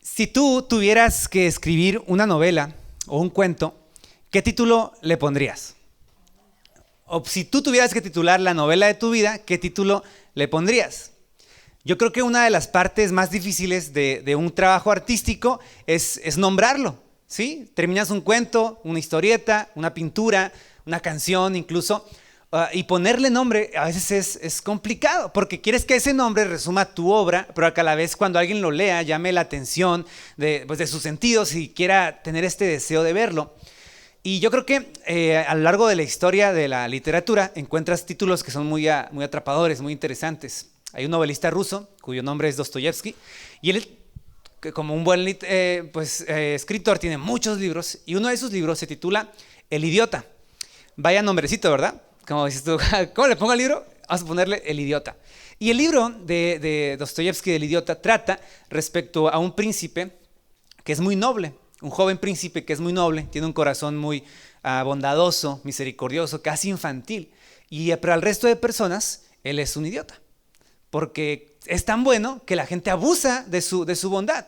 Si tú tuvieras que escribir una novela o un cuento, ¿qué título le pondrías? O si tú tuvieras que titular la novela de tu vida, ¿qué título le pondrías? Yo creo que una de las partes más difíciles de un trabajo artístico es nombrarlo, ¿sí? Terminas un cuento, una historieta, una pintura, una canción incluso, y ponerle nombre a veces es complicado, porque quieres que ese nombre resuma tu obra, pero a la vez cuando alguien lo lea llame la atención de sus sentidos y quiera tener este deseo de verlo. Y yo creo que a lo largo de la historia de la literatura encuentras títulos que son muy atrapadores, muy interesantes. Hay un novelista ruso cuyo nombre es Dostoyevsky y él, como un buen escritor, tiene muchos libros y uno de sus libros se titula El Idiota. Vaya nombrecito, ¿verdad? Como dices tú, ¿cómo le pongo al libro? Vamos a ponerle El Idiota. Y el libro de Dostoyevsky, El Idiota, trata respecto a un príncipe que es muy noble. Un joven príncipe que es muy noble, tiene un corazón muy bondadoso, misericordioso, casi infantil. Pero al resto de personas, él es un idiota. Porque es tan bueno que la gente abusa de su bondad.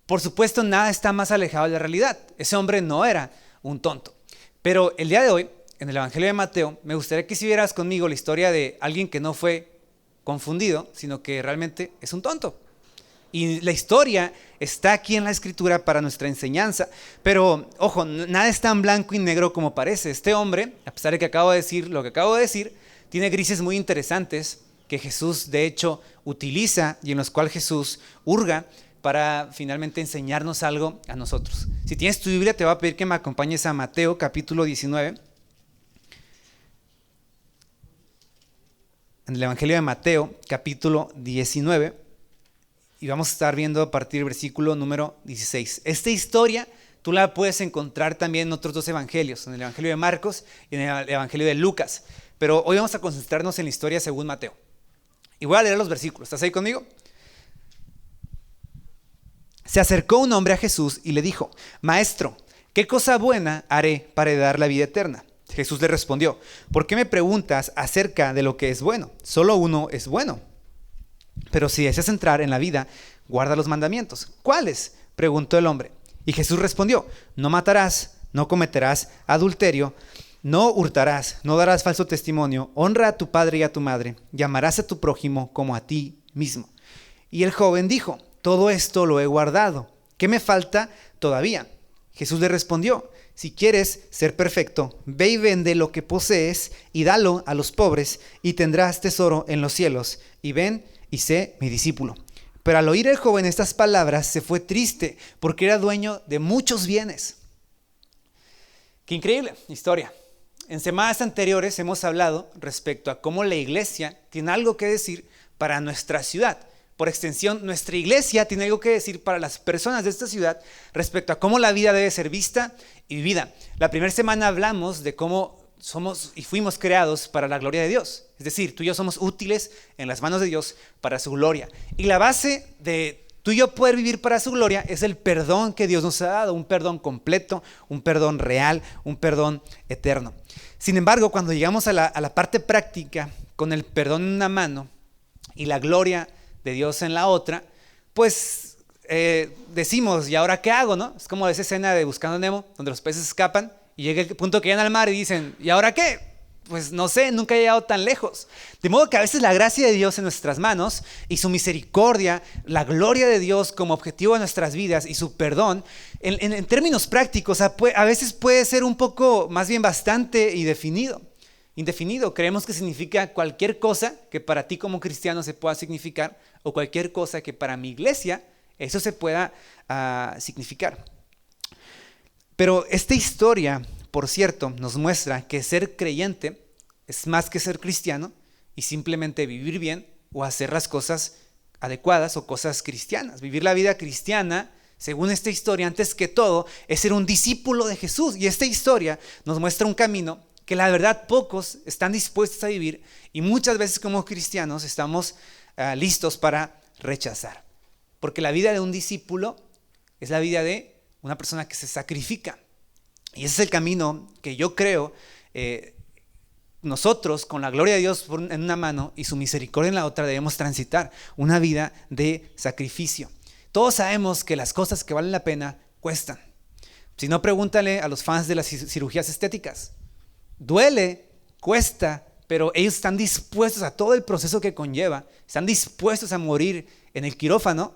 Por supuesto, nada está más alejado de la realidad. Ese hombre no era un tonto. Pero el día de hoy, en el Evangelio de Mateo, me gustaría que siguieras conmigo la historia de alguien que no fue confundido, sino que realmente es un tonto. Y la historia está aquí en la Escritura para nuestra enseñanza. Pero, ojo, nada es tan blanco y negro como parece. Este hombre, a pesar de que acabo de decir lo que acabo de decir, tiene grises muy interesantes que Jesús, de hecho, utiliza y en los cuales Jesús hurga para finalmente enseñarnos algo a nosotros. Si tienes tu Biblia, te voy a pedir que me acompañes a Mateo, capítulo 19. En el Evangelio de Mateo, capítulo 19. Y vamos a estar viendo a partir del versículo número 16. Esta historia tú la puedes encontrar también en otros dos evangelios, en el Evangelio de Marcos y en el Evangelio de Lucas. Pero hoy vamos a concentrarnos en la historia según Mateo. Y voy a leer los versículos. ¿Estás ahí conmigo? Se acercó un hombre a Jesús y le dijo: Maestro, ¿qué cosa buena haré para heredar la vida eterna? Jesús le respondió: ¿Por qué me preguntas acerca de lo que es bueno? Solo uno es bueno. Pero si deseas entrar en la vida, guarda los mandamientos. ¿Cuáles?, preguntó el hombre. Y Jesús respondió: No matarás, no cometerás adulterio, no hurtarás, no darás falso testimonio, honra a tu padre y a tu madre, y amarás a tu prójimo como a ti mismo. Y el joven dijo: Todo esto lo he guardado. ¿Qué me falta todavía? Jesús le respondió: Si quieres ser perfecto, ve y vende lo que posees y dalo a los pobres, y tendrás tesoro en los cielos. Y ven y sé mi discípulo. Pero al oír el joven estas palabras, se fue triste, porque era dueño de muchos bienes. Qué increíble historia. En semanas anteriores hemos hablado respecto a cómo la iglesia tiene algo que decir para nuestra ciudad. Por extensión, nuestra iglesia tiene algo que decir para las personas de esta ciudad respecto a cómo la vida debe ser vista y vivida. La primera semana hablamos de cómo somos y fuimos creados para la gloria de Dios. Es decir, tú y yo somos útiles en las manos de Dios para su gloria. Y la base de tú y yo poder vivir para su gloria es el perdón que Dios nos ha dado, un perdón completo, un perdón real, un perdón eterno. Sin embargo, cuando llegamos a la parte práctica, con el perdón en una mano y la gloria de Dios en la otra, pues decimos: ¿y ahora qué hago? ¿No? Es como esa escena de Buscando a Nemo, donde los peces escapan y llega el punto que llegan al mar y dicen: ¿y ahora qué? Pues no sé, nunca he llegado tan lejos. De modo que a veces la gracia de Dios en nuestras manos y su misericordia, la gloria de Dios como objetivo de nuestras vidas y su perdón, en términos prácticos, a veces puede ser un poco, más bien bastante indefinido. Creemos que significa cualquier cosa que para ti como cristiano se pueda significar, o cualquier cosa que para mi iglesia eso se pueda significar. Pero esta historia, por cierto, nos muestra que ser creyente es más que ser cristiano y simplemente vivir bien o hacer las cosas adecuadas o cosas cristianas. Vivir la vida cristiana, según esta historia, antes que todo, es ser un discípulo de Jesús. Y esta historia nos muestra un camino que la verdad pocos están dispuestos a vivir y muchas veces como cristianos estamos listos para rechazar. Porque la vida de un discípulo es la vida de una persona que se sacrifica. Y ese es el camino que yo creo nosotros, con la gloria de Dios en una mano y su misericordia en la otra, debemos transitar. Una vida de sacrificio. Todos sabemos que las cosas que valen la pena cuestan. Si no, pregúntale a los fans de las cirugías estéticas. Duele, cuesta, pero ellos están dispuestos a todo el proceso que conlleva. Están dispuestos a morir en el quirófano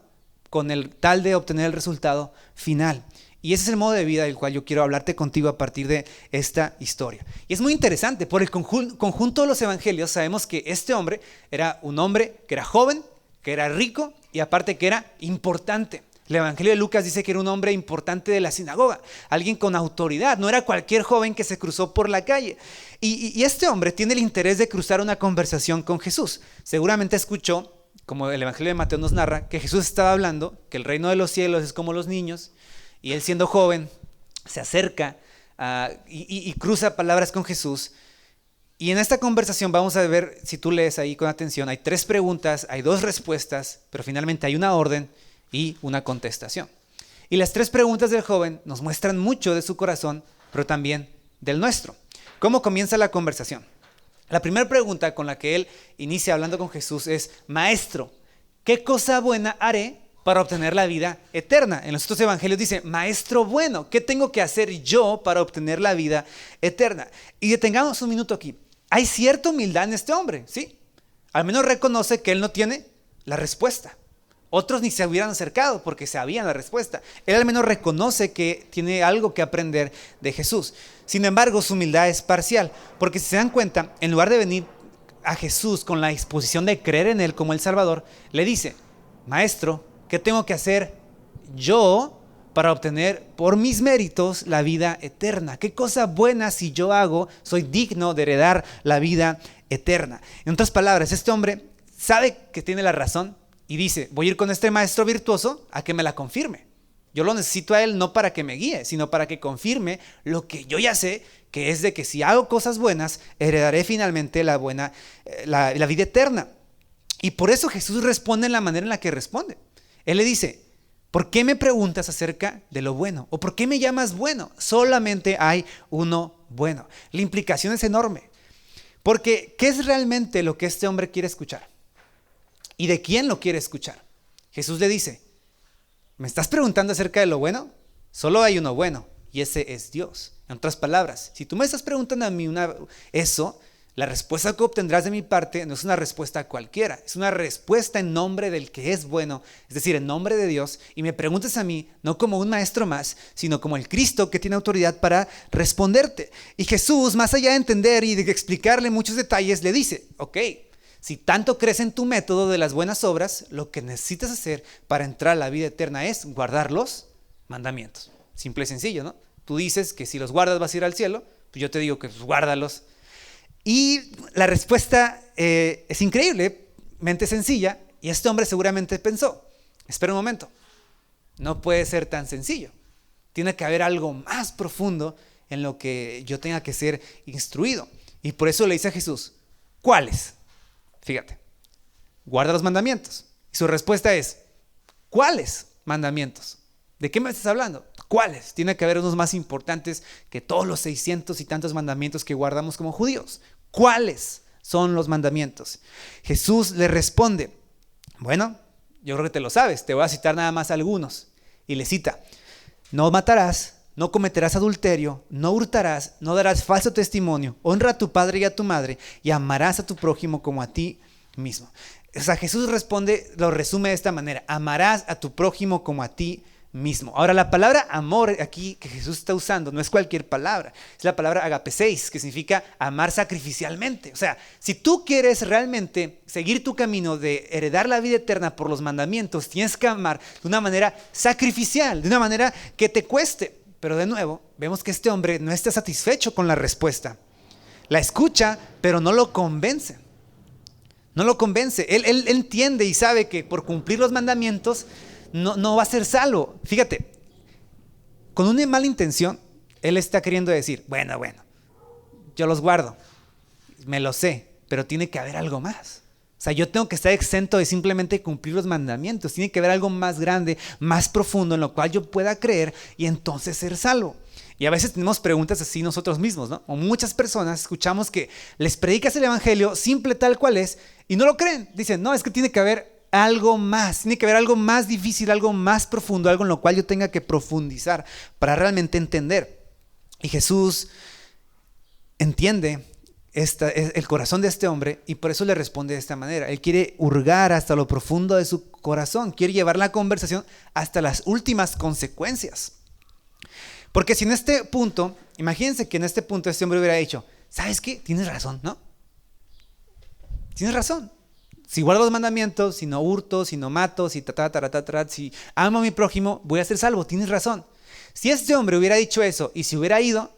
con el tal de obtener el resultado final. Y ese es el modo de vida del cual yo quiero hablarte contigo a partir de esta historia. Y es muy interesante, por el conjunto de los evangelios sabemos que este hombre era un hombre que era joven, que era rico y aparte que era importante. El evangelio de Lucas dice que era un hombre importante de la sinagoga, alguien con autoridad, no era cualquier joven que se cruzó por la calle. Y este hombre tiene el interés de cruzar una conversación con Jesús. Seguramente escuchó, como el evangelio de Mateo nos narra, que Jesús estaba hablando, que el reino de los cielos es como los niños. Y él, siendo joven, se acerca y cruza palabras con Jesús. Y en esta conversación vamos a ver, si tú lees ahí con atención, hay 3 preguntas, hay 2 respuestas, pero finalmente hay una orden y una contestación. Y las 3 preguntas del joven nos muestran mucho de su corazón, pero también del nuestro. ¿Cómo comienza la conversación? La primera pregunta con la que él inicia hablando con Jesús es: Maestro, ¿qué cosa buena haré para obtener la vida eterna? En los otros evangelios dice: Maestro bueno, ¿qué tengo que hacer yo para obtener la vida eterna? Y detengamos un minuto aquí. Hay cierta humildad en este hombre, ¿sí? Al menos reconoce que él no tiene la respuesta. Otros ni se hubieran acercado porque sabían la respuesta. Él al menos reconoce que tiene algo que aprender de Jesús. Sin embargo, su humildad es parcial, porque si se dan cuenta, en lugar de venir a Jesús con la disposición de creer en él como el Salvador, le dice: Maestro, ¿qué tengo que hacer yo para obtener por mis méritos la vida eterna? ¿Qué cosa buena si yo hago soy digno de heredar la vida eterna? En otras palabras, este hombre sabe que tiene la razón y dice: voy a ir con este maestro virtuoso a que me la confirme. Yo lo necesito a él no para que me guíe, sino para que confirme lo que yo ya sé, que es de que si hago cosas buenas, heredaré finalmente la vida eterna. Y por eso Jesús responde en la manera en la que responde. Él le dice: ¿por qué me preguntas acerca de lo bueno? ¿O por qué me llamas bueno? Solamente hay uno bueno. La implicación es enorme. Porque ¿qué es realmente lo que este hombre quiere escuchar? ¿Y de quién lo quiere escuchar? Jesús le dice: ¿me estás preguntando acerca de lo bueno? Solo hay uno bueno, y ese es Dios. En otras palabras, si tú me estás preguntando a mí eso, la respuesta que obtendrás de mi parte no es una respuesta cualquiera, es una respuesta en nombre del que es bueno, es decir, en nombre de Dios, y me preguntas a mí no como un maestro más, sino como el Cristo que tiene autoridad para responderte. Y Jesús, más allá de entender y de explicarle muchos detalles, le dice: ok, si tanto crees en tu método de las buenas obras, lo que necesitas hacer para entrar a la vida eterna es guardar los mandamientos. Simple y sencillo, ¿no? Tú dices que si los guardas vas a ir al cielo, pues yo te digo que pues, guárdalos. Y la respuesta es increíblemente sencilla, y este hombre seguramente pensó: espera un momento, no puede ser tan sencillo. Tiene que haber algo más profundo en lo que yo tenga que ser instruido. Y por eso le dice a Jesús: ¿cuáles? Fíjate, guarda los mandamientos. Y su respuesta es: ¿cuáles mandamientos? ¿De qué me estás hablando? ¿Cuáles? Tiene que haber unos más importantes que todos los 600 y tantos mandamientos que guardamos como judíos. ¿Cuáles son los mandamientos? Jesús le responde: bueno, yo creo que te lo sabes, te voy a citar nada más algunos. Y le cita: no matarás, no cometerás adulterio, no hurtarás, no darás falso testimonio, honra a tu padre y a tu madre, y amarás a tu prójimo como a ti mismo. O sea, Jesús responde, lo resume de esta manera: amarás a tu prójimo como a ti mismo. Ahora, la palabra amor aquí que Jesús está usando no es cualquier palabra, es la palabra agapeseis, que significa amar sacrificialmente. O sea, si tú quieres realmente seguir tu camino de heredar la vida eterna por los mandamientos, tienes que amar de una manera sacrificial, de una manera que te cueste. Pero de nuevo, vemos que este hombre no está satisfecho con la respuesta. La escucha, pero no lo convence. No lo convence. Él entiende y sabe que por cumplir los mandamientos no va a ser salvo. Fíjate, con una mala intención, él está queriendo decir: bueno, yo los guardo, me lo sé, pero tiene que haber algo más. O sea, yo tengo que estar exento de simplemente cumplir los mandamientos. Tiene que haber algo más grande, más profundo, en lo cual yo pueda creer y entonces ser salvo. Y a veces tenemos preguntas así nosotros mismos, ¿no? O muchas personas escuchamos que les predicas el evangelio simple tal cual es y no lo creen. Dicen: no, es que tiene que haber algo más, tiene que haber algo más difícil, algo más profundo, algo en lo cual yo tenga que profundizar para realmente entender. Y Jesús entiende el corazón de este hombre y por eso le responde de esta manera. Él quiere hurgar hasta lo profundo de su corazón, quiere llevar la conversación hasta las últimas consecuencias. Porque si en este punto, imagínense que en este punto este hombre hubiera dicho, ¿sabes qué? Tienes razón, ¿no? Tienes razón. Si guardo los mandamientos, si no hurto, si no mato, si si amo a mi prójimo, voy a ser salvo. Tienes razón. Si este hombre hubiera dicho eso y se hubiera ido,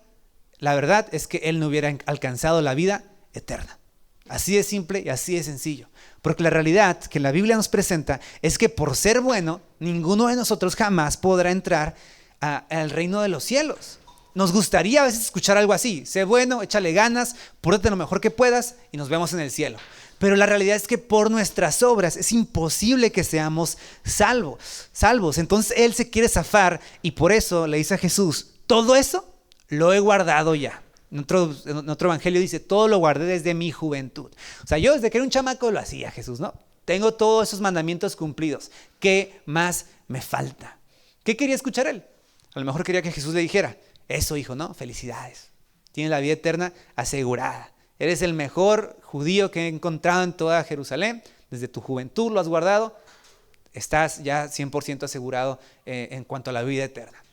la verdad es que él no hubiera alcanzado la vida eterna. Así de simple y así de sencillo. Porque la realidad que la Biblia nos presenta es que por ser bueno, ninguno de nosotros jamás podrá entrar al reino de los cielos. Nos gustaría a veces escuchar algo así: sé bueno, échale ganas, pórtate lo mejor que puedas y nos vemos en el cielo. Pero la realidad es que por nuestras obras es imposible que seamos salvos. Entonces él se quiere zafar y por eso le dice a Jesús: todo eso lo he guardado ya. En otro evangelio dice: todo lo guardé desde mi juventud. O sea, yo desde que era un chamaco lo hacía, Jesús, ¿no? Tengo todos esos mandamientos cumplidos. ¿Qué más me falta? ¿Qué quería escuchar él? A lo mejor quería que Jesús le dijera: eso, hijo, ¿no? Felicidades. Tienes la vida eterna asegurada. Eres el mejor judío que he encontrado en toda Jerusalén. Desde tu juventud lo has guardado. Estás ya 100% asegurado en cuanto a la vida eterna.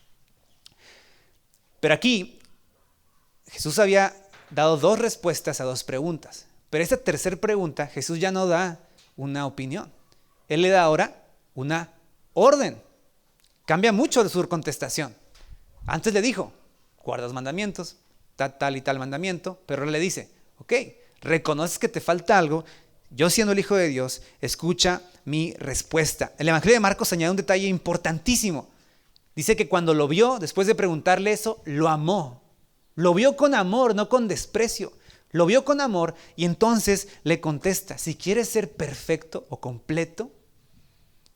Pero aquí Jesús había dado dos respuestas a dos preguntas. Pero esta tercera pregunta Jesús ya no da una opinión. Él le da ahora una orden. Cambia mucho de su contestación. Antes le dijo: guarda los mandamientos, tal y tal mandamiento. Pero él le dice: ok, reconoces que te falta algo. Yo, siendo el Hijo de Dios, escucha mi respuesta. El Evangelio de Marcos añade un detalle importantísimo. Dice que cuando lo vio, después de preguntarle eso, lo amó. Lo vio con amor, no con desprecio. Lo vio con amor y entonces le contesta: si quieres ser perfecto o completo,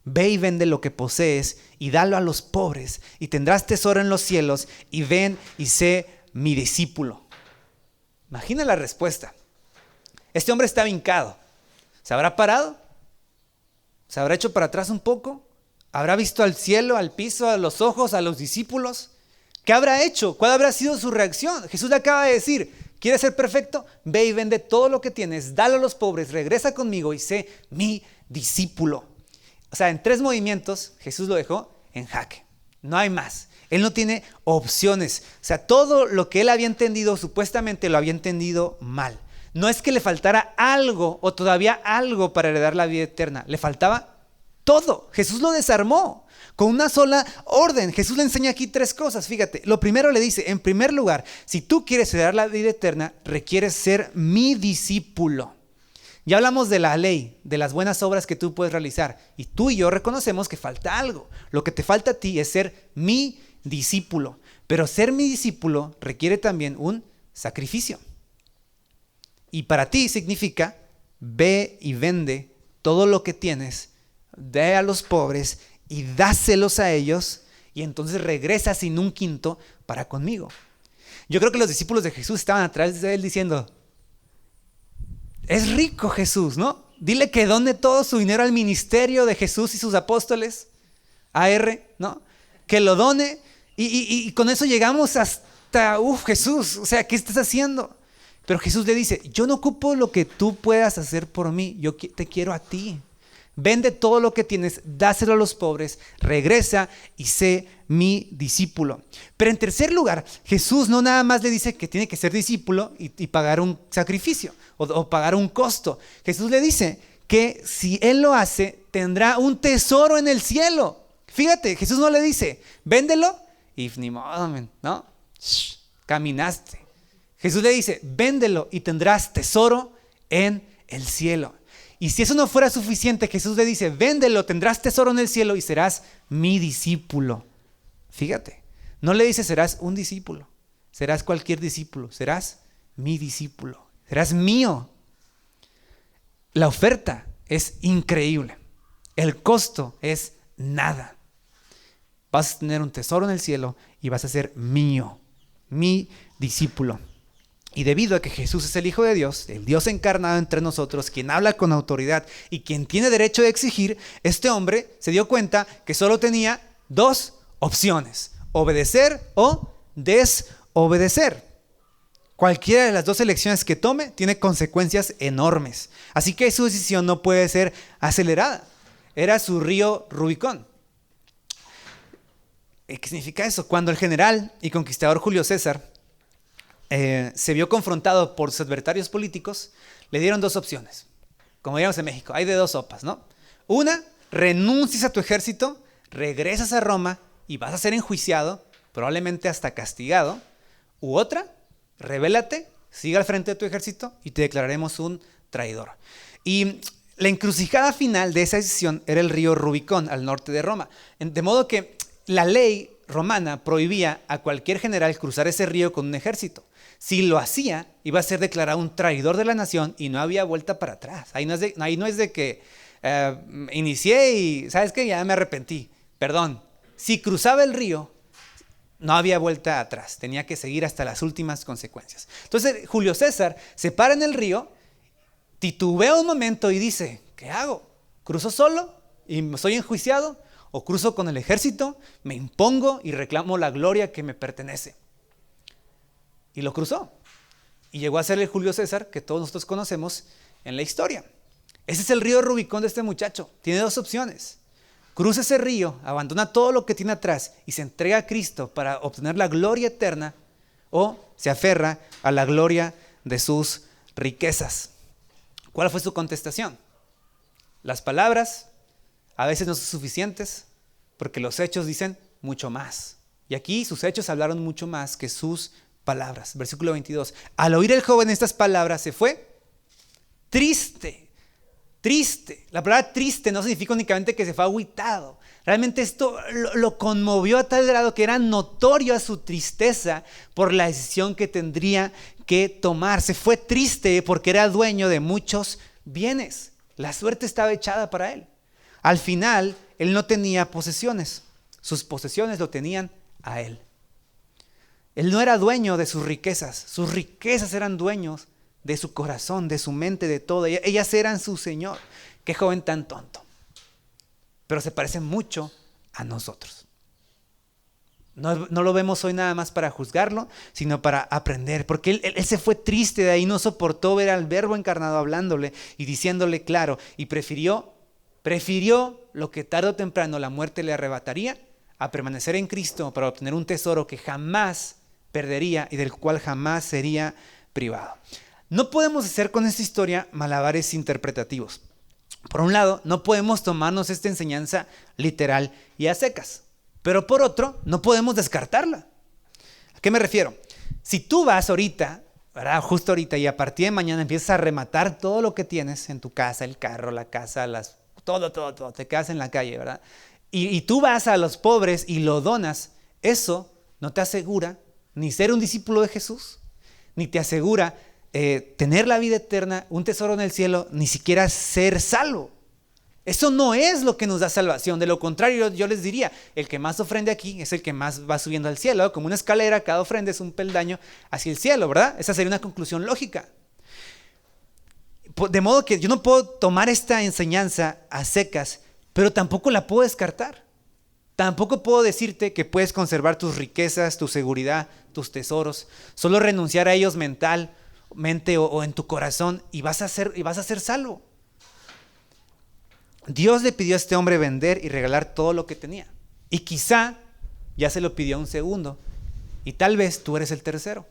ve y vende lo que posees y dalo a los pobres y tendrás tesoro en los cielos, y ven y sé mi discípulo. Imagina la respuesta. Este hombre estaba hincado. ¿Se habrá parado? ¿Se habrá hecho para atrás un poco? ¿Habrá visto al cielo, al piso, a los ojos, a los discípulos? ¿Qué habrá hecho? ¿Cuál habrá sido su reacción? Jesús le acaba de decir: ¿quieres ser perfecto? Ve y vende todo lo que tienes, dalo a los pobres, regresa conmigo y sé mi discípulo. O sea, en 3 movimientos Jesús lo dejó en jaque. No hay más. Él no tiene opciones. O sea, todo lo que él había entendido, supuestamente lo había entendido mal. No es que le faltara algo o todavía algo para heredar la vida eterna. Le faltaba todo. Jesús lo desarmó con una sola orden. Jesús le enseña aquí 3 cosas. Fíjate, lo primero le dice: en primer lugar, si tú quieres heredar la vida eterna, requieres ser mi discípulo. Ya hablamos de la ley, de las buenas obras que tú puedes realizar. Y tú y yo reconocemos que falta algo. Lo que te falta a ti es ser mi discípulo. Pero ser mi discípulo requiere también un sacrificio. Y para ti significa: ve y vende todo lo que tienes, dé a los pobres y dáselos a ellos, y entonces regresa sin un quinto para conmigo. Yo creo que los discípulos de Jesús estaban atrás de él diciendo: es rico Jesús, ¿no? Dile que done todo su dinero al ministerio de Jesús y sus apóstoles, ¿no? Que lo done y con eso llegamos hasta, Jesús, o sea, ¿qué estás haciendo? Pero Jesús le dice: yo no ocupo lo que tú puedas hacer por mí, yo te quiero a ti. Vende todo lo que tienes, dáselo a los pobres, regresa y sé mi discípulo. Pero en tercer lugar, Jesús no nada más le dice que tiene que ser discípulo y pagar un sacrificio o pagar un costo. Jesús le dice que si él lo hace, tendrá un tesoro en el cielo. Fíjate, Jesús no le dice: véndelo y ni modo, ¿no? Caminaste. Jesús le dice: véndelo y tendrás tesoro en el cielo. Y si eso no fuera suficiente, Jesús le dice: véndelo, tendrás tesoro en el cielo y serás mi discípulo. Fíjate, no le dice serás un discípulo, serás cualquier discípulo, serás mi discípulo, serás mío. La oferta es increíble, el costo es nada. Vas a tener un tesoro en el cielo y vas a ser mío, mi discípulo. Y debido a que Jesús es el Hijo de Dios, el Dios encarnado entre nosotros, quien habla con autoridad y quien tiene derecho de exigir, este hombre se dio cuenta que solo tenía dos opciones: obedecer o desobedecer. Cualquiera de las dos elecciones que tome tiene consecuencias enormes. Así que su decisión no puede ser acelerada. Era su río Rubicón. ¿Qué significa eso? Cuando el general y conquistador Julio César se vio confrontado por sus adversarios políticos, le dieron dos opciones. Como diríamos en México, hay de dos sopas, ¿no? Una, renuncias a tu ejército, regresas a Roma y vas a ser enjuiciado, probablemente hasta castigado. U otra, rebélate, sigue al frente de tu ejército y te declararemos un traidor. Y la encrucijada final de esa decisión era el río Rubicón, al norte de Roma. De modo que la ley romana prohibía a cualquier general cruzar ese río con un ejército. Si lo hacía, iba a ser declarado un traidor de la nación y no había vuelta para atrás. Ahí no es de que inicié y, ¿sabes qué? Ya me arrepentí. Perdón. Si cruzaba el río, no había vuelta atrás. Tenía que seguir hasta las últimas consecuencias. Entonces, Julio César se para en el río, titubea un momento y dice, ¿qué hago? ¿Cruzo solo y soy enjuiciado? ¿O cruzo con el ejército, me impongo y reclamo la gloria que me pertenece? Y lo cruzó. Y llegó a ser el Julio César que todos nosotros conocemos en la historia. Ese es el río Rubicón de este muchacho. Tiene dos opciones. Cruza ese río, abandona todo lo que tiene atrás y se entrega a Cristo para obtener la gloria eterna, o se aferra a la gloria de sus riquezas. ¿Cuál fue su contestación? Las palabras a veces no son suficientes porque los hechos dicen mucho más. Y aquí sus hechos hablaron mucho más que sus palabras. Versículo 22. Al oír el joven estas palabras se fue triste. Triste. La palabra triste no significa únicamente que se fue agüitado. Realmente esto lo conmovió a tal grado que era notorio a su tristeza por la decisión que tendría que tomar. Se fue triste porque era dueño de muchos bienes. La suerte estaba echada para él. Al final, él no tenía posesiones. Sus posesiones lo tenían a él. Él no era dueño de sus riquezas eran dueños de su corazón, de su mente, de todo. Ellas eran su Señor. Qué joven tan tonto. Pero se parece mucho a nosotros. No lo vemos hoy nada más para juzgarlo, sino para aprender. Porque él se fue triste de ahí, no soportó ver al Verbo encarnado hablándole y diciéndole claro. Y prefirió lo que tarde o temprano la muerte le arrebataría a permanecer en Cristo para obtener un tesoro que jamás perdería y del cual jamás sería privado. No podemos hacer con esta historia malabares interpretativos. Por un lado, no podemos tomarnos esta enseñanza literal y a secas. Pero por otro, no podemos descartarla. ¿A qué me refiero? Si tú vas ahorita, ¿verdad? Justo ahorita, y a partir de mañana empiezas a rematar todo lo que tienes en tu casa, el carro, la casa, todo, te quedas en la calle, ¿verdad? Y tú vas a los pobres y lo donas, eso no te asegura ni ser un discípulo de Jesús, ni te asegura tener la vida eterna, un tesoro en el cielo, ni siquiera ser salvo. Eso no es lo que nos da salvación. De lo contrario, yo les diría, el que más ofrende aquí es el que más va subiendo al cielo. Como una escalera, cada ofrenda es un peldaño hacia el cielo, ¿verdad? Esa sería una conclusión lógica. De modo que yo no puedo tomar esta enseñanza a secas, pero tampoco la puedo descartar. Tampoco puedo decirte que puedes conservar tus riquezas, tu seguridad, tus tesoros, solo renunciar a ellos mentalmente o en tu corazón y vas a ser salvo. Dios le pidió a este hombre vender y regalar todo lo que tenía. Y quizá ya se lo pidió a un segundo. Y tal vez tú eres el tercero.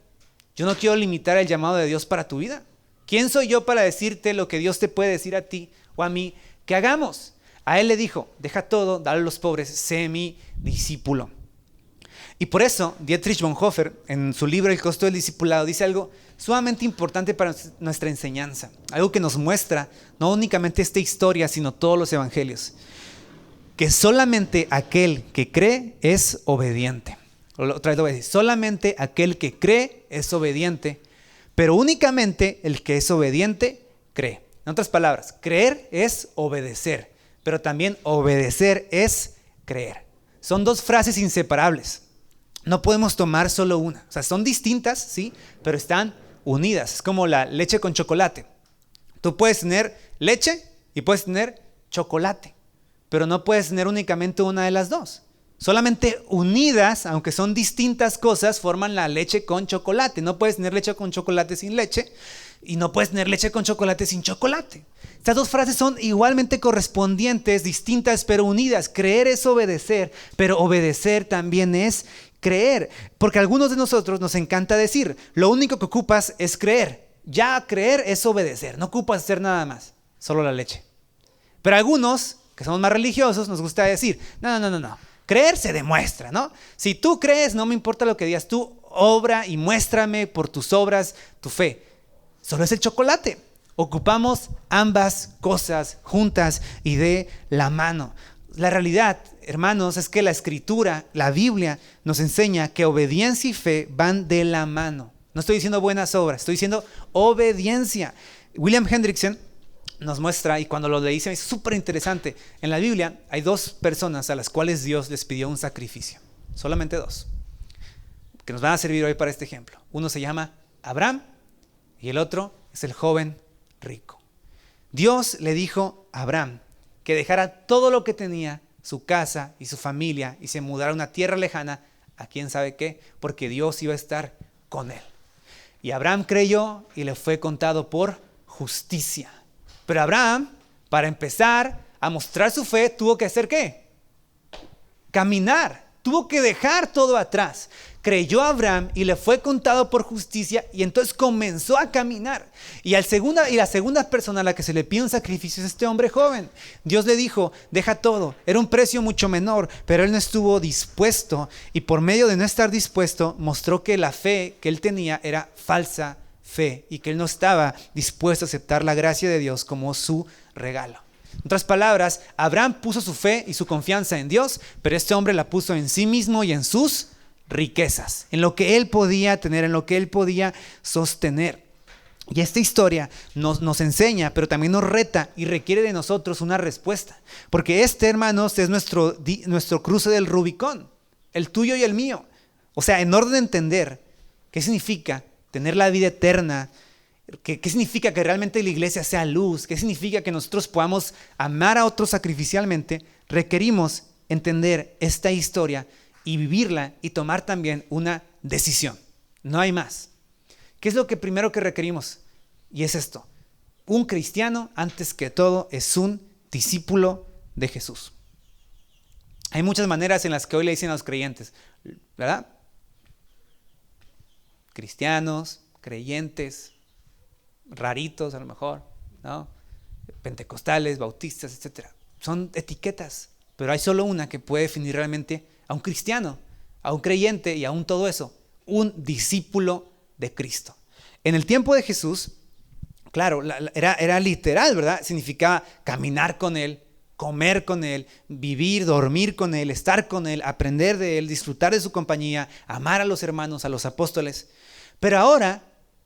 Yo no quiero limitar el llamado de Dios para tu vida. ¿Quién soy yo para decirte lo que Dios te puede decir a ti o a mí que hagamos? A él le dijo, deja todo, dale a los pobres, sé mi discípulo. Y por eso Dietrich Bonhoeffer, en su libro El costo del discipulado, dice algo sumamente importante para nuestra enseñanza. Algo que nos muestra no únicamente esta historia, sino todos los evangelios. Que solamente aquel que cree es obediente. Otra vez lo voy a decir. Solamente aquel que cree es obediente, pero únicamente el que es obediente cree. En otras palabras, creer es obedecer, pero también obedecer es creer. Son dos frases inseparables. No podemos tomar solo una. O sea, son distintas, sí, pero están unidas. Es como la leche con chocolate. Tú puedes tener leche y puedes tener chocolate, pero no puedes tener únicamente una de las dos. Solamente unidas, aunque son distintas cosas, forman la leche con chocolate. No puedes tener leche con chocolate sin leche y no puedes tener leche con chocolate sin chocolate. Estas dos frases son igualmente correspondientes, distintas pero unidas. Creer es obedecer, pero obedecer también es creer. Porque a algunos de nosotros nos encanta decir, lo único que ocupas es creer. Ya creer es obedecer, no ocupas hacer nada más, solo la leche. Pero a algunos, que somos más religiosos, nos gusta decir, no. Creer se demuestra, ¿no? Si tú crees, no me importa lo que digas, tú obra y muéstrame por tus obras tu fe. Solo es el chocolate. Ocupamos ambas cosas juntas y de la mano. La realidad, hermanos, es que la Escritura, la Biblia, nos enseña que obediencia y fe van de la mano. No estoy diciendo buenas obras, estoy diciendo obediencia. William Hendrickson nos muestra, y cuando lo leí es súper interesante. En la Biblia hay dos personas a las cuales Dios les pidió un sacrificio. Solamente dos, que nos van a servir hoy para este ejemplo. Uno se llama Abraham y el otro es el joven rico. Dios le dijo a Abraham que dejara todo lo que tenía, su casa y su familia, y se mudara a una tierra lejana, a quién sabe qué, porque Dios iba a estar con él. Y Abraham creyó y le fue contado por justicia. Pero Abraham, para empezar a mostrar su fe, tuvo que hacer ¿qué? Caminar. Tuvo que dejar todo atrás. Creyó a Abraham y le fue contado por justicia, y entonces comenzó a caminar. Y la segunda persona a la que se le pide un sacrificio es este hombre joven. Dios le dijo, deja todo. Era un precio mucho menor, pero él no estuvo dispuesto, y por medio de no estar dispuesto mostró que la fe que él tenía era falsa fe y que él no estaba dispuesto a aceptar la gracia de Dios como su regalo. En otras palabras, Abraham puso su fe y su confianza en Dios, pero este hombre la puso en sí mismo y en sus riquezas, en lo que él podía tener, en lo que él podía sostener. Y esta historia nos enseña, pero también nos reta y requiere de nosotros una respuesta. Porque hermanos, es nuestro cruce del Rubicón, el tuyo y el mío. O sea, en orden de entender qué significa tener la vida eterna, ¿qué significa que realmente la iglesia sea luz? ¿Qué significa que nosotros podamos amar a otros sacrificialmente? Requerimos entender esta historia y vivirla y tomar también una decisión. No hay más. ¿Qué es lo que primero que requerimos? Y es esto. Un cristiano, antes que todo, es un discípulo de Jesús. Hay muchas maneras en las que hoy le dicen a los creyentes, ¿verdad? Cristianos, creyentes, raritos a lo mejor, ¿no? Pentecostales, bautistas, etc. Son etiquetas, pero hay solo una que puede definir realmente a un cristiano, a un creyente y aún todo eso, un discípulo de Cristo. En el tiempo de Jesús, claro, era literal, ¿verdad? Significaba caminar con Él, comer con Él, vivir, dormir con Él, estar con Él, aprender de Él, disfrutar de su compañía, amar a los hermanos, a los apóstoles. Pero ahora,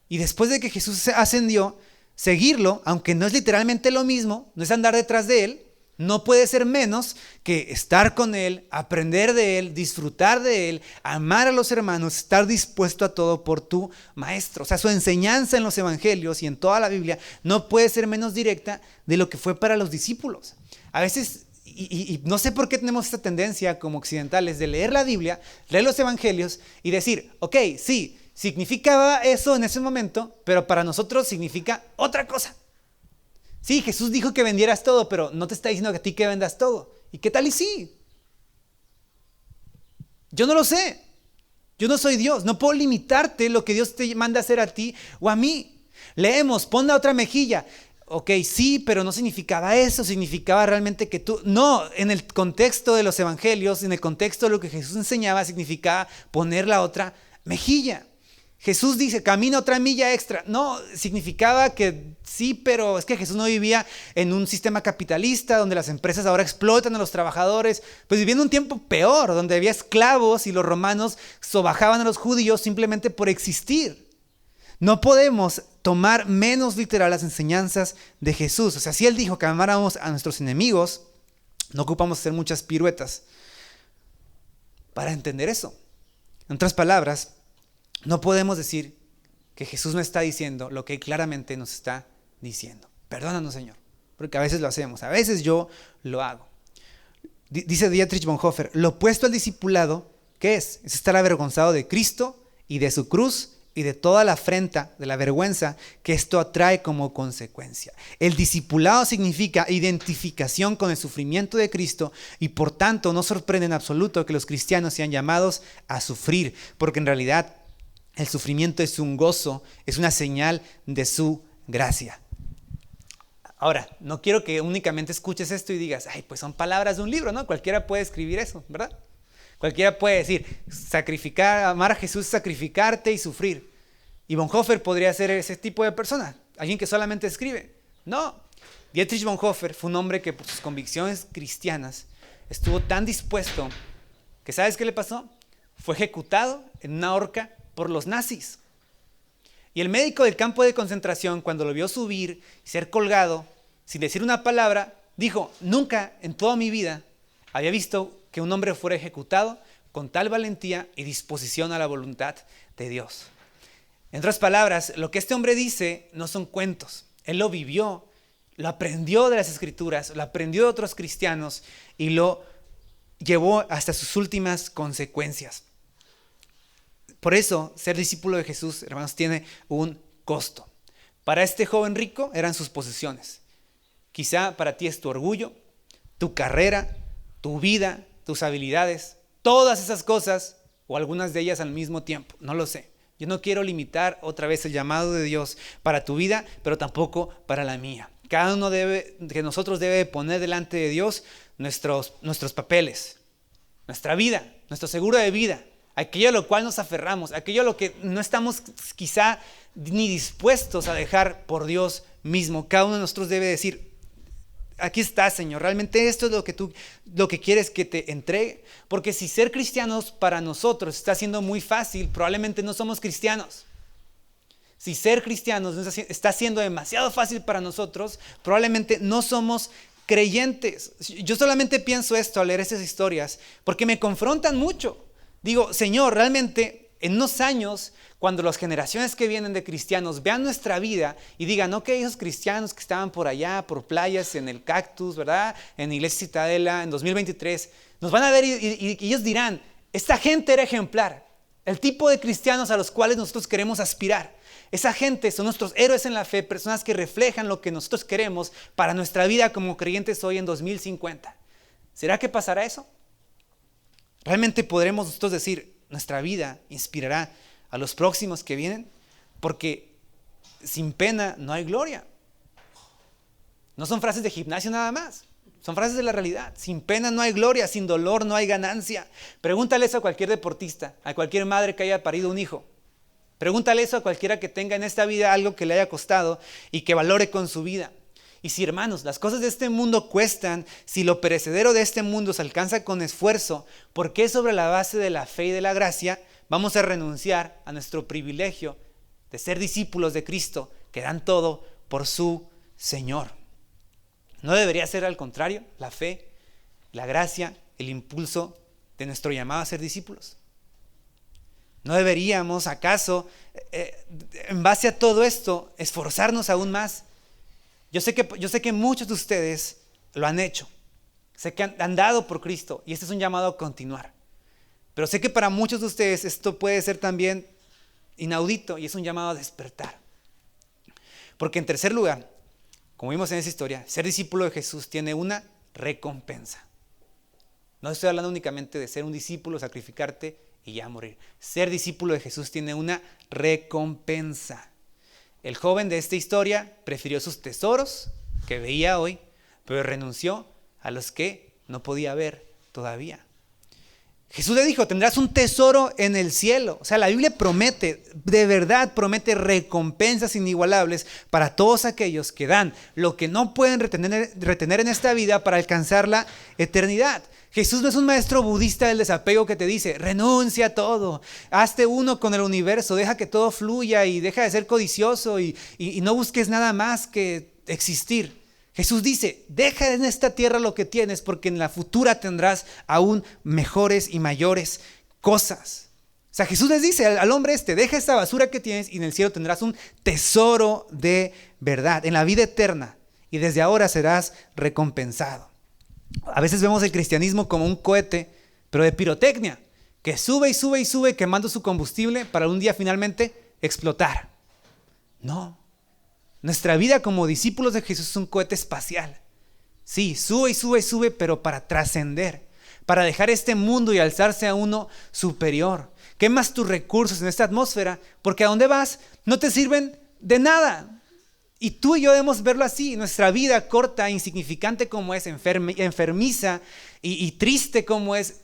y después de que Jesús ascendió, seguirlo, aunque no es literalmente lo mismo, no es andar detrás de Él, no puede ser menos que estar con Él, aprender de Él, disfrutar de Él, amar a los hermanos, estar dispuesto a todo por tu maestro. O sea, su enseñanza en los evangelios y en toda la Biblia no puede ser menos directa de lo que fue para los discípulos. A veces, y no sé por qué tenemos esta tendencia como occidentales de leer la Biblia, leer los evangelios y decir, ok, sí, significaba eso en ese momento, pero para nosotros significa otra cosa. Sí, Jesús dijo que vendieras todo, pero no te está diciendo que a ti que vendas todo. ¿Y qué tal y sí? Yo no lo sé. Yo no soy Dios. No puedo limitarte lo que Dios te manda hacer a ti o a mí. Leemos, pon la otra mejilla. Ok, sí, pero no significaba eso. Significaba realmente que tú... No, en el contexto de los evangelios, en el contexto de lo que Jesús enseñaba, significaba poner la otra mejilla. Jesús dice, camina otra milla extra. No, significaba que sí, pero es que Jesús no vivía en un sistema capitalista donde las empresas ahora explotan a los trabajadores. Pues vivía en un tiempo peor, donde había esclavos y los romanos sobajaban a los judíos simplemente por existir. No podemos tomar menos literal las enseñanzas de Jesús. O sea, si Él dijo que amáramos a nuestros enemigos, no ocupamos hacer muchas piruetas para entender eso. En otras palabras, no podemos decir que Jesús no está diciendo lo que Él claramente nos está diciendo. Perdónanos, Señor, porque a veces lo hacemos, a veces yo lo hago. Dice Dietrich Bonhoeffer, lo opuesto al discipulado, ¿qué es? Es estar avergonzado de Cristo y de su cruz y de toda la afrenta, de la vergüenza que esto atrae como consecuencia. El discipulado significa identificación con el sufrimiento de Cristo y por tanto no sorprende en absoluto que los cristianos sean llamados a sufrir, porque en realidad el sufrimiento es un gozo, es una señal de su gracia. Ahora, no quiero que únicamente escuches esto y digas, ay, pues son palabras de un libro, ¿no? Cualquiera puede escribir eso, ¿verdad? Cualquiera puede decir, sacrificar, amar a Jesús, sacrificarte y sufrir. Y Bonhoeffer podría ser ese tipo de persona, alguien que solamente escribe. No, Dietrich Bonhoeffer fue un hombre que por sus convicciones cristianas estuvo tan dispuesto que ¿sabes qué le pasó? Fue ejecutado en una horca por los nazis. Y el médico del campo de concentración, cuando lo vio subir y ser colgado, sin decir una palabra, dijo, nunca en toda mi vida había visto que un hombre fuera ejecutado con tal valentía y disposición a la voluntad de Dios. En otras palabras, lo que este hombre dice no son cuentos. Él lo vivió, lo aprendió de las Escrituras, lo aprendió de otros cristianos y lo llevó hasta sus últimas consecuencias. Por eso, ser discípulo de Jesús, hermanos, tiene un costo. Para este joven rico eran sus posesiones. Quizá para ti es tu orgullo, tu carrera, tu vida, tus habilidades, todas esas cosas o algunas de ellas al mismo tiempo, no lo sé. Yo no quiero limitar otra vez el llamado de Dios para tu vida, pero tampoco para la mía. Cada uno de nosotros debe poner delante de Dios nuestros papeles, nuestra vida, nuestro seguro de vida, aquello a lo cual nos aferramos, aquello a lo que no estamos quizá ni dispuestos a dejar por Dios mismo. Cada uno de nosotros debe decir, aquí está, Señor, realmente esto es lo que quieres que te entregue. Porque si ser cristianos para nosotros está siendo muy fácil, probablemente no somos cristianos. Si ser cristianos está siendo demasiado fácil para nosotros, probablemente no somos creyentes. Yo solamente pienso esto al leer esas historias, porque me confrontan mucho. Digo, Señor, realmente en unos años, cuando las generaciones que vienen de cristianos vean nuestra vida y digan, ok, esos cristianos que estaban por allá, por playas, en el Cactus, ¿verdad? En Iglesia Citadela, en 2023, nos van a ver y ellos dirán, esta gente era ejemplar, el tipo de cristianos a los cuales nosotros queremos aspirar. Esa gente son nuestros héroes en la fe, personas que reflejan lo que nosotros queremos para nuestra vida como creyentes hoy en 2050. ¿Será que pasará eso? ¿Realmente podremos nosotros decir, nuestra vida inspirará a los próximos que vienen? Porque sin pena no hay gloria. No son frases de gimnasio nada más, son frases de la realidad. Sin pena no hay gloria, sin dolor no hay ganancia. Pregúntale eso a cualquier deportista, a cualquier madre que haya parido un hijo. Pregúntale eso a cualquiera que tenga en esta vida algo que le haya costado y que valore con su vida. Y si, hermanos, las cosas de este mundo cuestan, si lo perecedero de este mundo se alcanza con esfuerzo, ¿por qué sobre la base de la fe y de la gracia vamos a renunciar a nuestro privilegio de ser discípulos de Cristo que dan todo por su Señor? ¿No debería ser al contrario la fe, la gracia, el impulso de nuestro llamado a ser discípulos? ¿No deberíamos acaso, en base a todo esto, esforzarnos aún más? Yo sé que muchos de ustedes lo han hecho. Sé que han dado por Cristo y este es un llamado a continuar. Pero sé que para muchos de ustedes esto puede ser también inaudito y es un llamado a despertar. Porque en tercer lugar, como vimos en esa historia, ser discípulo de Jesús tiene una recompensa. No estoy hablando únicamente de ser un discípulo, sacrificarte y ya morir. Ser discípulo de Jesús tiene una recompensa. El joven de esta historia prefirió sus tesoros que veía hoy, pero renunció a los que no podía ver todavía. Jesús le dijo, tendrás un tesoro en el cielo. O sea, la Biblia promete, de verdad promete recompensas inigualables para todos aquellos que dan lo que no pueden retener en esta vida para alcanzar la eternidad. Jesús no es un maestro budista del desapego que te dice, renuncia a todo, hazte uno con el universo, deja que todo fluya y deja de ser codicioso y no busques nada más que existir. Jesús dice, deja en esta tierra lo que tienes porque en la futura tendrás aún mejores y mayores cosas. sea, Jesús les dice al hombre deja esta basura que tienes y en el cielo tendrás un tesoro de verdad, en la vida eterna, y desde ahora serás recompensado. A veces vemos el cristianismo como un cohete, pero de pirotecnia, que sube y sube y sube quemando su combustible para un día finalmente explotar. No, nuestra vida como discípulos de Jesús es un cohete espacial. Sí, sube y sube y sube, pero para trascender, para dejar este mundo y alzarse a uno superior. Quemas tus recursos en esta atmósfera porque a donde vas no te sirven de nada. Y tú y yo debemos verlo así. Nuestra vida corta, insignificante como es, enfermiza y triste como es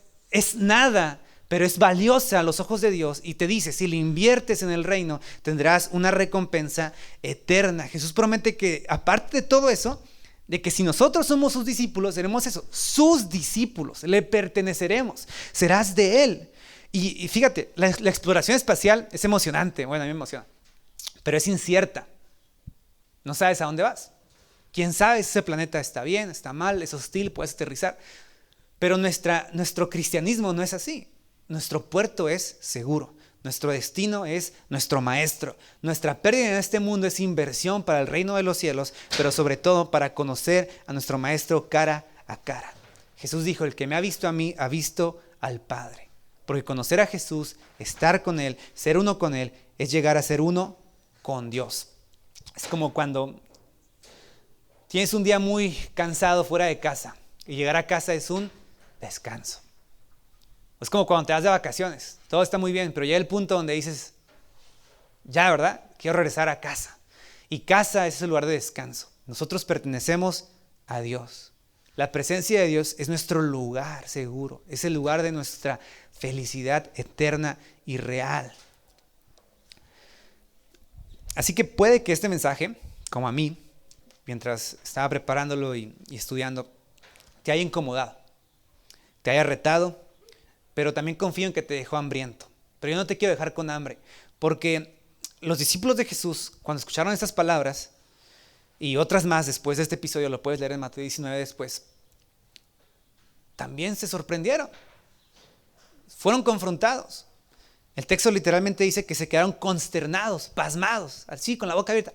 nada, pero es valiosa a los ojos de Dios. Y te dice, si le inviertes en el reino, tendrás una recompensa eterna. Jesús promete que aparte de todo eso, de que si nosotros somos sus discípulos, seremos eso, sus discípulos, le perteneceremos, serás de Él. Y fíjate, la exploración espacial es emocionante, bueno, a mí me emociona, pero es incierta. No sabes a dónde vas. ¿Quién sabe si ese planeta está bien, está mal, es hostil, puedes aterrizar? Pero nuestro cristianismo no es así. Nuestro puerto es seguro. Nuestro destino es nuestro maestro. Nuestra pérdida en este mundo es inversión para el reino de los cielos, pero sobre todo para conocer a nuestro maestro cara a cara. Jesús dijo, el que me ha visto a mí, ha visto al Padre. Porque conocer a Jesús, estar con Él, ser uno con Él, es llegar a ser uno con Dios. Es como cuando tienes un día muy cansado fuera de casa y llegar a casa es un descanso. Es como cuando te vas de vacaciones, todo está muy bien, pero llega el punto donde dices, ya, ¿verdad? Quiero regresar a casa. Y casa es el lugar de descanso. Nosotros pertenecemos a Dios. La presencia de Dios es nuestro lugar seguro, es el lugar de nuestra felicidad eterna y real. Así que puede que este mensaje, como a mí, mientras estaba preparándolo y estudiando, te haya incomodado, te haya retado, pero también confío en que te dejó hambriento. Pero yo no te quiero dejar con hambre, porque los discípulos de Jesús, cuando escucharon estas palabras, y otras más después de este episodio, lo puedes leer en Mateo 19 después, también se sorprendieron, fueron confrontados. El texto literalmente dice que se quedaron consternados, pasmados, así con la boca abierta.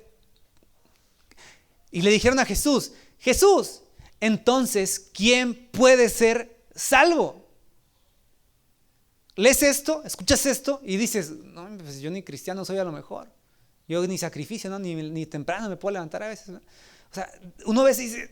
Y le dijeron a Jesús, Jesús, entonces, ¿quién puede ser salvo? Lees esto, escuchas esto y dices, no, pues yo ni cristiano soy a lo mejor. Yo ni sacrificio, ¿no? ni temprano me puedo levantar a veces, ¿no? O sea, uno a veces dice,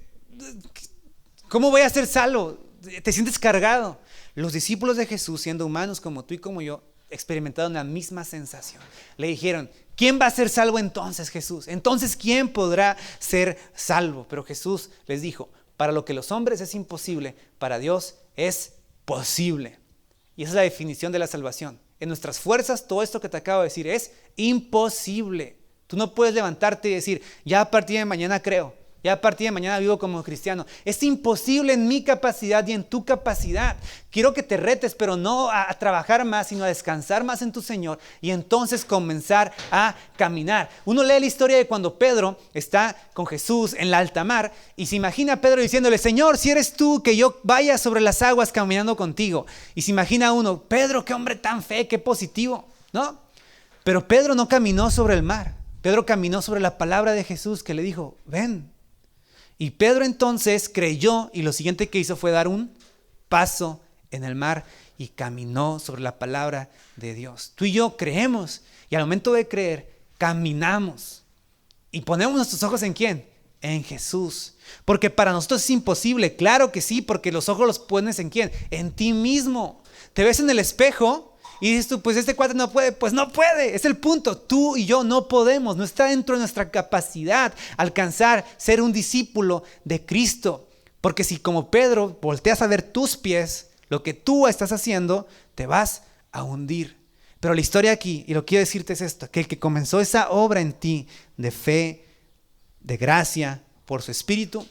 ¿cómo voy a ser salvo? Te sientes cargado. Los discípulos de Jesús, siendo humanos como tú y como yo, experimentaron la misma sensación. Le dijeron, ¿quién va a ser salvo entonces, Jesús? Entonces, ¿quién podrá ser salvo? Pero Jesús les dijo, para lo que los hombres es imposible, para Dios es posible. Y esa es la definición de la salvación. En nuestras fuerzas, todo esto que te acabo de decir es imposible. Tú no puedes levantarte y decir, ya a partir de mañana creo, ya a partir de mañana vivo como cristiano. Es imposible en mi capacidad y en tu capacidad. Quiero que te retes, pero no a trabajar más, sino a descansar más en tu Señor y entonces comenzar a caminar. Uno lee la historia de cuando Pedro está con Jesús en la alta mar y se imagina a Pedro diciéndole, Señor, si eres tú, que yo vaya sobre las aguas caminando contigo. Y se imagina uno, Pedro, qué hombre tan fe, qué positivo, ¿no? Pero Pedro no caminó sobre el mar. Pedro caminó sobre la palabra de Jesús que le dijo, ven. Y Pedro entonces creyó y lo siguiente que hizo fue dar un paso en el mar y caminó sobre la palabra de Dios. Tú y yo creemos y al momento de creer caminamos y ponemos nuestros ojos ¿en quién? En Jesús. Porque para nosotros es imposible, claro que sí, porque los ojos los pones ¿en quién? En ti mismo. Te ves en el espejo y dices tú, pues este cuate no puede. Pues no puede, es el punto. Tú y yo no podemos, no está dentro de nuestra capacidad alcanzar, ser un discípulo de Cristo. Porque si como Pedro volteas a ver tus pies, lo que tú estás haciendo, te vas a hundir. Pero la historia aquí, y lo que quiero decirte es esto, que el que comenzó esa obra en ti de fe, de gracia, por su Espíritu,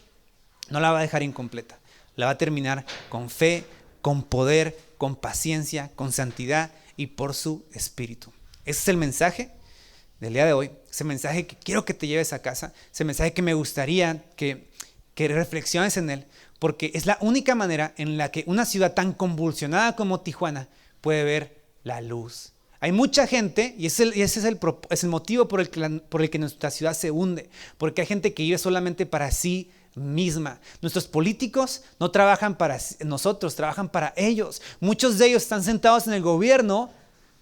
no la va a dejar incompleta. La va a terminar con fe, con poder, con paciencia, con santidad y por su Espíritu. Ese es el mensaje del día de hoy, ese mensaje que quiero que te lleves a casa, ese mensaje que me gustaría que reflexiones en él, porque es la única manera en la que una ciudad tan convulsionada como Tijuana puede ver la luz. Hay mucha gente, y ese es el motivo por el que nuestra ciudad se hunde, porque hay gente que vive solamente para sí misma. Nuestros políticos no trabajan para nosotros, trabajan para ellos. Muchos de ellos están sentados en el gobierno,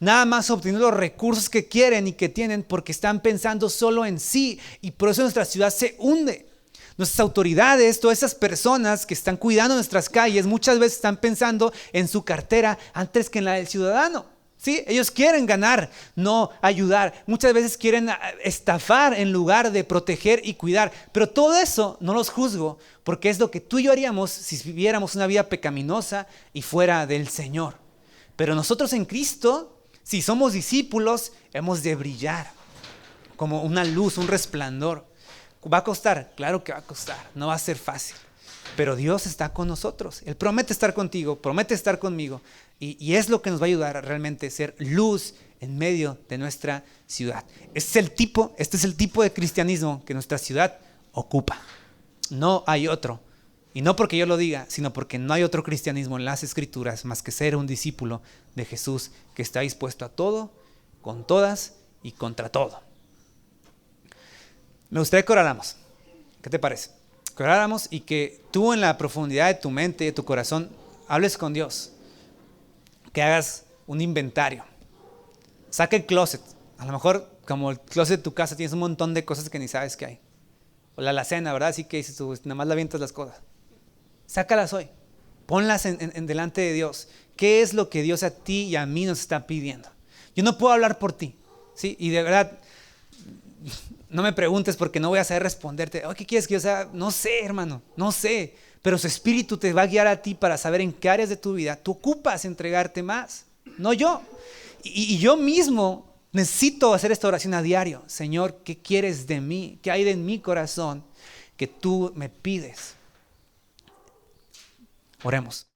nada más obteniendo los recursos que quieren y que tienen porque están pensando solo en sí, y por eso nuestra ciudad se hunde. Nuestras autoridades, todas esas personas que están cuidando nuestras calles, muchas veces están pensando en su cartera antes que en la del ciudadano. ¿Sí? Ellos quieren ganar, no ayudar. Muchas veces quieren estafar en lugar de proteger y cuidar. Pero todo eso no los juzgo, porque es lo que tú y yo haríamos si viviéramos una vida pecaminosa y fuera del Señor. Pero nosotros en Cristo, si somos discípulos, hemos de brillar como una luz, un resplandor. ¿Va a costar? Claro que va a costar, no va a ser fácil. Pero Dios está con nosotros. Él promete estar contigo, promete estar conmigo. Y es lo que nos va a ayudar a realmente ser luz en medio de nuestra ciudad. Este es el tipo de cristianismo que nuestra ciudad ocupa. No hay otro. Y no porque yo lo diga, sino porque no hay otro cristianismo en las Escrituras más que ser un discípulo de Jesús que está dispuesto a todo, con todas y contra todo. Me gustaría que oráramos. ¿Qué te parece? Que oráramos y que tú en la profundidad de tu mente y de tu corazón hables con Dios. Que hagas un inventario. Saca el closet. A lo mejor, como el closet de tu casa, tienes un montón de cosas que ni sabes que hay. O la alacena, ¿verdad? Así que dices tú, nada más la avientas las cosas. Sácalas hoy. Ponlas en delante de Dios. ¿Qué es lo que Dios a ti y a mí nos está pidiendo? Yo no puedo hablar por ti, ¿sí? Y de verdad, no me preguntes porque no voy a saber responderte. ¿Qué quieres que yo sea? No sé, hermano, no sé. Pero su Espíritu te va a guiar a ti para saber en qué áreas de tu vida tú ocupas entregarte más, no yo. Y yo mismo necesito hacer esta oración a diario. Señor, ¿qué quieres de mí? ¿Qué hay de mi corazón que tú me pides? Oremos.